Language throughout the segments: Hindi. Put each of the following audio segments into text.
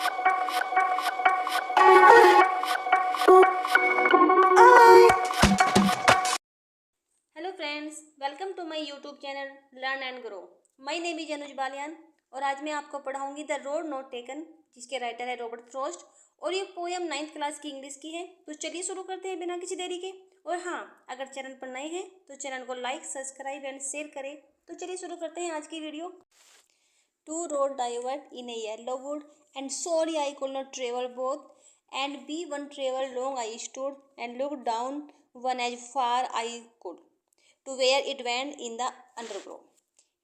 Hello friends, welcome to my YouTube channel learn and grow. My name is Anuj Baliyan और आज मैं आपको पढ़ाऊंगी द रोड नॉट टेकन, जिसके राइटर है रॉबर्ट फ्रॉस्ट। और ये पोएम 9th क्लास की इंग्लिश की है। तो चलिए शुरू करते हैं बिना किसी देरी के। और हाँ, अगर चैनल पर नए हैं तो चैनल को लाइक, सब्सक्राइब एंड शेयर करें। तो चलिए शुरू करते हैं आज की video. Two road diverged in a yellow wood, and sorry I could not travel both. And be one travel long I stood, and looked down one as far I could, to where it went in the undergrowth.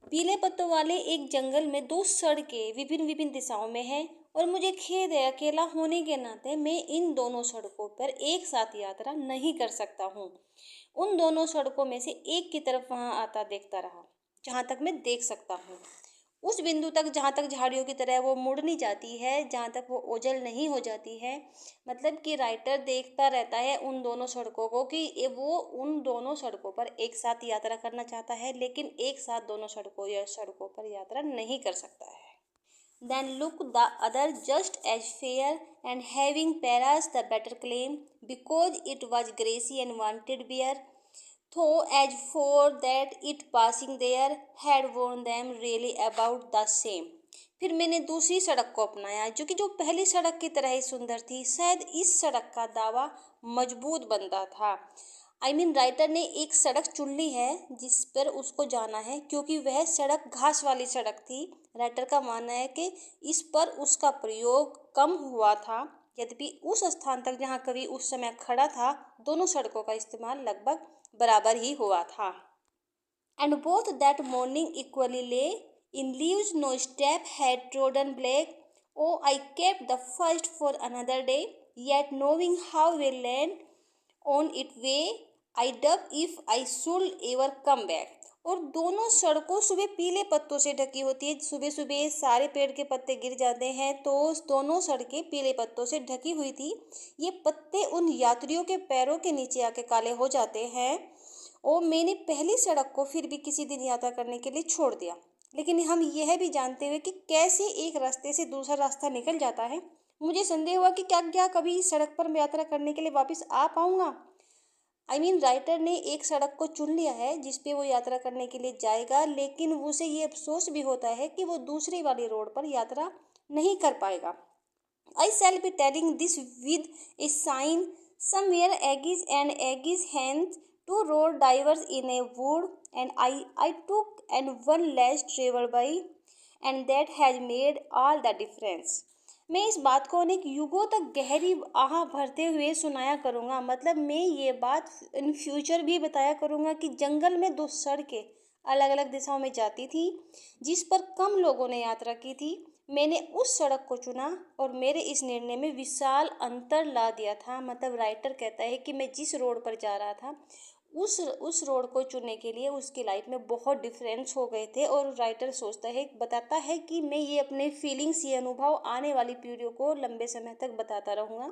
पीले पत्तों वाले एक जंगल में दो सड़कें विभिन्न विभिन्न दिशाओं में हैं और मुझे खेद है अकेला होने के नाते मैं इन दोनों सड़कों पर एक साथ यात्रा नहीं कर सकता हूँ। उन दोनों सड़कों में से एक की तरफ वहां आता देखता रहा जहां तक मैं देख सकता हूँ, उस बिंदु तक जहाँ तक झाड़ियों की तरह वो मुड़ नहीं जाती है, जहाँ तक वो ओझल नहीं हो जाती है। मतलब कि राइटर देखता रहता है उन दोनों सड़कों को कि वो उन दोनों सड़कों पर एक साथ यात्रा करना चाहता है, लेकिन एक साथ दोनों सड़कों पर यात्रा नहीं कर सकता है। Then look the other just as fair, and having Paris the better claim, because it was grassy and wanted bare, though as for that it passing there had warned them really about the same। फिर मैंने दूसरी सड़क को अपनाया जो पहली सड़क की तरह ही सुंदर थी। शायद इस सड़क का दावा मजबूत बनता था। राइटर ने एक सड़क चुन ली है जिस पर उसको जाना है, क्योंकि वह सड़क घास वाली सड़क थी। राइटर का मानना है कि इस पर उसका प्रयोग कम हुआ था, यद्यपि उस स्थान तक जहाँ कवि उस समय खड़ा था दोनों सड़कों का इस्तेमाल लगभग बराबर ही हुआ था। And both that morning equally lay in leaves no step had trodden black. Oh, I kept the first for another day, yet knowing how we land on it way, I doubt if I should ever come back। और दोनों सड़कों सुबह पीले पत्तों से ढकी होती है। सुबह सुबह सारे पेड़ के पत्ते गिर जाते हैं तो दोनों सड़कें पीले पत्तों से ढकी हुई थी। ये पत्ते उन यात्रियों के पैरों के नीचे आके काले हो जाते हैं। और मैंने पहली सड़क को फिर भी किसी दिन यात्रा करने के लिए छोड़ दिया, लेकिन हम यह भी जानते हुए कि कैसे एक रास्ते से दूसरा रास्ता निकल जाता है, मुझे संदेह हुआ कि क्या कभी इस सड़क पर मैं यात्रा करने के लिए वापस आ पाऊंगा। राइटर ने एक सड़क को चुन लिया है जिस पे वो यात्रा करने के लिए जाएगा, लेकिन उसे ये अफसोस भी होता है कि वो दूसरी वाली रोड पर यात्रा नहीं कर पाएगा। I shall be telling this with a sign, somewhere eggs and eggs hens, two road divers in a wood, and I took and one less travel by, and that has made all the difference। मैं इस बात को अनेक युगों तक गहरी आह भरते हुए सुनाया करूँगा। मतलब मैं ये बात इन फ्यूचर भी बताया करूँगा कि जंगल में दो सड़कें अलग अलग दिशाओं में जाती थी जिस पर कम लोगों ने यात्रा की थी। मैंने उस सड़क को चुना और मेरे इस निर्णय में विशाल अंतर ला दिया था। मतलब राइटर कहता है कि मैं जिस रोड पर जा रहा था उस रोड को चुनने के लिए उसकी लाइफ में बहुत डिफरेंस हो गए थे। और राइटर बताता है कि मैं ये अपने फीलिंग्स, ये अनुभव आने वाली पीढ़ियों को लंबे समय तक बताता रहूँगा।